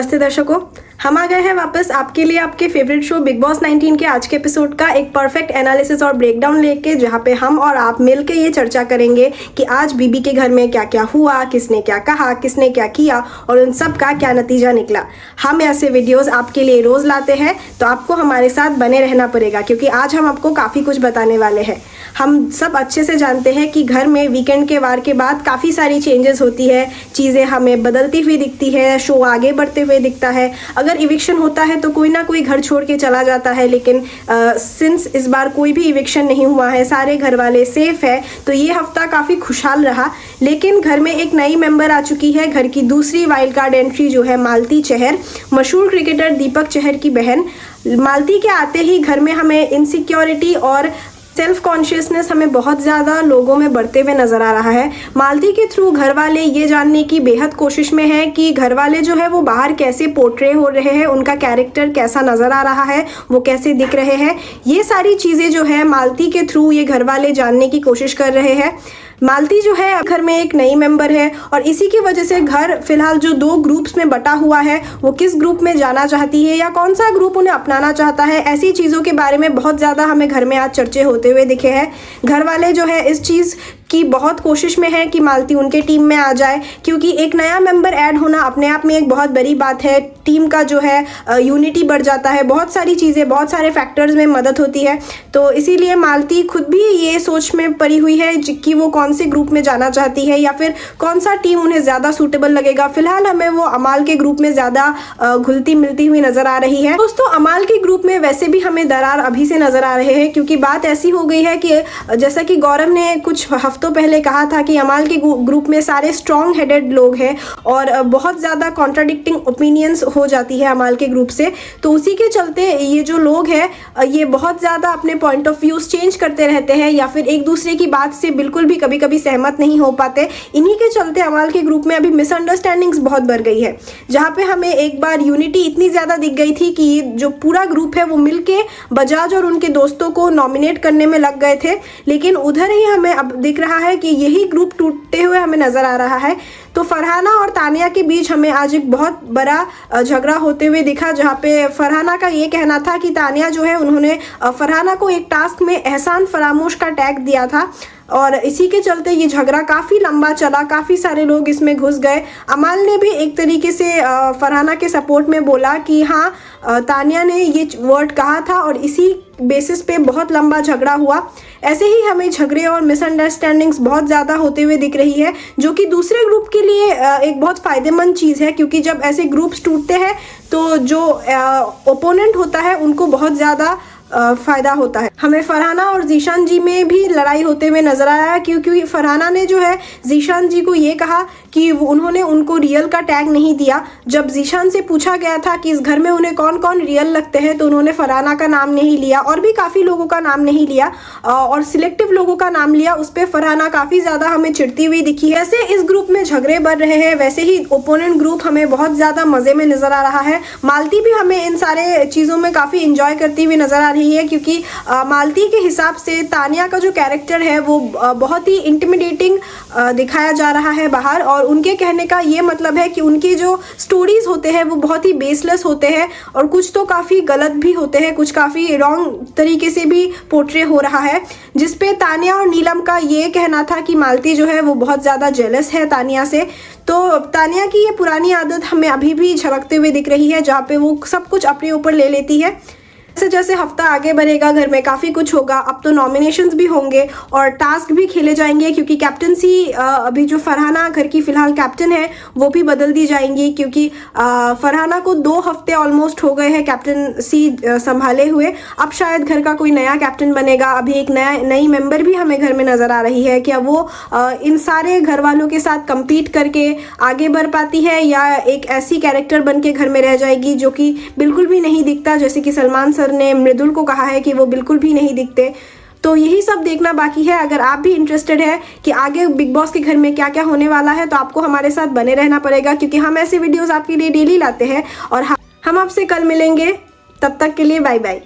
नमस्ते दर्शकों, हम आ गए हैं वापस आपके लिए आपके फेवरेट शो बिग बॉस 19 के आज के एपिसोड का एक परफेक्ट एनालिसिस और ब्रेकडाउन लेके, जहां पे हम और आप मिलके ये चर्चा करेंगे कि आज बीबी के घर में क्या क्या हुआ, किसने क्या कहा, किसने क्या किया और उन सब का क्या नतीजा निकला। हम ऐसे वीडियोस आपके लिए रोज लाते हैं, तो आपको हमारे साथ बने रहना पड़ेगा क्योंकि आज हम आपको काफ़ी कुछ बताने वाले हैं। हम सब अच्छे से जानते हैं कि घर में वीकेंड के वार के बाद काफ़ी सारी चेंजेस होती है, चीज़ें हमें बदलती हुई दिखती है, शो आगे बढ़ते हुए दिखता है। अगर इविक्शन होता है तो कोई ना कोई घर छोड़ के चला जाता है, लेकिन सिंस इस बार कोई भी इविक्शन नहीं हुआ है, सारे घर वाले सेफ है, तो ये हफ्ता काफ़ी खुशहाल रहा। लेकिन घर में एक नई मेंबर आ चुकी है, घर की दूसरी वाइल्ड कार्ड एंट्री जो है मालती चहर, मशहूर क्रिकेटर दीपक चहर की बहन। मालती के आते ही घर में हमें इनसिक्योरिटी और सेल्फ कॉन्शियसनेस हमें बहुत ज़्यादा लोगों में बढ़ते हुए नज़र आ रहा है। मालती के थ्रू घर वाले ये जानने की बेहद कोशिश में है कि घर वाले जो है वो बाहर कैसे पोर्ट्रे हो रहे हैं, उनका कैरेक्टर कैसा नज़र आ रहा है, वो कैसे दिख रहे हैं। ये सारी चीज़ें जो है मालती के थ्रू ये घर वाले जानने की कोशिश कर रहे हैं। मालती जो है घर में एक नई मेंबर है और इसी की वजह से घर फिलहाल जो दो ग्रुप्स में बटा हुआ है, वो किस ग्रुप में जाना चाहती है या कौन सा ग्रुप उन्हें अपनाना चाहता है, ऐसी चीज़ों के बारे में बहुत ज़्यादा हमें घर में आज चर्चे होते हुए दिखे हैं। घर वाले जो है इस चीज़ की बहुत कोशिश में है कि मालती उनके टीम में आ जाए, क्योंकि एक नया मेंबर ऐड होना अपने आप में एक बहुत बड़ी बात है। टीम का जो है यूनिटी बढ़ जाता है, बहुत सारी चीज़ें, बहुत सारे फैक्टर्स में मदद होती है। तो इसीलिए मालती खुद भी ये सोच में पड़ी हुई है कि वो कौन से ग्रुप में जाना चाहती है या फिर कौन सा टीम उन्हें ज़्यादा सूटेबल लगेगा। फिलहाल हमें वो अमाल के ग्रुप में ज़्यादा घुलती मिलती हुई नज़र आ रही है। दोस्तों, अमाल के ग्रुप में वैसे भी हमें दरार अभी से नज़र आ रहे हैं, क्योंकि बात ऐसी हो गई है कि जैसा कि गौरव ने कुछ हफ्तों पहले कहा था कि अमाल के ग्रुप में सारे स्ट्रॉन्ग हेडेड लोग हैं और बहुत ज़्यादा कॉन्ट्राडिक्टिंग ओपिनियंस हो जाती है अमाल के ग्रुप से। तो उसी के चलते ये जो लोग हैं ये बहुत ज़्यादा अपने पॉइंट ऑफ व्यूज चेंज करते रहते हैं या फिर एक दूसरे की बात से बिल्कुल भी कभी कभी सहमत नहीं हो पाते। इन्हीं के चलते अमाल के ग्रुप में अभी मिसअंडरस्टैंडिंग्स बहुत बढ़ गई है, जहाँ पे हमें एक बार यूनिटी इतनी ज़्यादा दिख गई थी कि जो पूरा ग्रुप है वो मिलके बजाज और उनके दोस्तों को नॉमिनेट करने में लग गए थे। लेकिन उधर ही हमें अब दिख रहा है कि यही ग्रुप टूटते हुए हमें नजर आ रहा है। तो फरहाना और तानिया के बीच हमें आज एक बहुत बड़ा झगड़ा होते हुए दिखा, जहाँ पे फरहाना का ये कहना था कि तानिया जो है उन्होंने फरहाना को एक टास्क में एहसान फरामोश का टैग दिया था और इसी के चलते ये झगड़ा काफ़ी लंबा चला, काफ़ी सारे लोग इसमें घुस गए। अमाल ने भी एक तरीके से फरहाना के सपोर्ट में बोला कि हाँ, तानिया ने ये वर्ड कहा था और इसी बेसिस पे बहुत लंबा झगड़ा हुआ। ऐसे ही हमें झगड़े और मिसअंडरस्टैंडिंग्स बहुत ज़्यादा होते हुए दिख रही है, जो कि दूसरे ग्रुप के लिए एक बहुत फ़ायदेमंद चीज़ है, क्योंकि जब ऐसे ग्रुप्स टूटते हैं तो जो ओपोनेंट होता है उनको बहुत ज़्यादा फ़ायदा होता है। हमें फरहाना और जीशान जी में भी लड़ाई होते हुए नजर आया है, क्योंकि फरहाना ने जो है जीशान जी को ये कहा कि उन्होंने उनको रियल का टैग नहीं दिया। जब जीशान से पूछा गया था कि इस घर में उन्हें कौन कौन रियल लगते हैं, तो उन्होंने फरहाना का नाम नहीं लिया और भी काफ़ी लोगों का नाम नहीं लिया और सिलेक्टिव लोगों का नाम लिया। उस पर फरहाना काफ़ी ज़्यादा हमें चिढ़ती हुई दिखी है। ऐसे इस ग्रुप में झगड़े बढ़ रहे हैं, वैसे ही ओपोनेंट ग्रुप हमें बहुत ज़्यादा मज़े में नज़र आ रहा है। मालती भी हमें इन सारे चीज़ों में काफ़ी इंजॉय करती हुई नज़र आ रही है, क्योंकि मालती के हिसाब से तानिया का जो कैरेक्टर है वो बहुत ही इंटिमिडेटिंग दिखाया जा रहा है बाहर, और उनके कहने का ये मतलब है कि उनके जो स्टोरीज होते हैं वो बहुत ही बेसलेस होते हैं और कुछ तो काफ़ी गलत भी होते हैं, कुछ काफ़ी रॉन्ग तरीके से भी पोर्ट्रे हो रहा है। जिसपे तानिया और नीलम का ये कहना था कि मालती जो है वो बहुत ज़्यादा जेलस है तानिया से। तो तानिया की ये पुरानी आदत हमें अभी भी झलकते हुए दिख रही है, जहाँ पे वो सब कुछ अपने ऊपर ले लेती है। जैसे जैसे हफ्ता आगे बढ़ेगा घर में काफ़ी कुछ होगा। अब तो नॉमिनेशंस भी होंगे और टास्क भी खेले जाएंगे, क्योंकि कैप्टनसी अभी जो फरहाना घर की फ़िलहाल कैप्टन है वो भी बदल दी जाएंगी, क्योंकि फरहाना को 2 हफ्ते ऑलमोस्ट हो गए हैं कैप्टनसी संभाले हुए। अब शायद घर का कोई नया कैप्टन बनेगा। अभी एक नई मेंबर भी हमें घर में नज़र आ रही है। क्या वो इन सारे घर वालों के साथ कम्पीट करके आगे बढ़ पाती है या एक ऐसी कैरेक्टर बन के घर में रह जाएगी जो कि बिल्कुल भी नहीं दिखता, जैसे कि सलमान सर ने मृदुल को कहा है कि वो बिल्कुल भी नहीं दिखते। तो यही सब देखना बाकी है। अगर आप भी इंटरेस्टेड है कि आगे बिग बॉस के घर में क्या क्या होने वाला है, तो आपको हमारे साथ बने रहना पड़ेगा, क्योंकि हम ऐसे वीडियोस आपके लिए डेली लाते हैं और हम आपसे कल मिलेंगे। तब तक के लिए बाय बाय।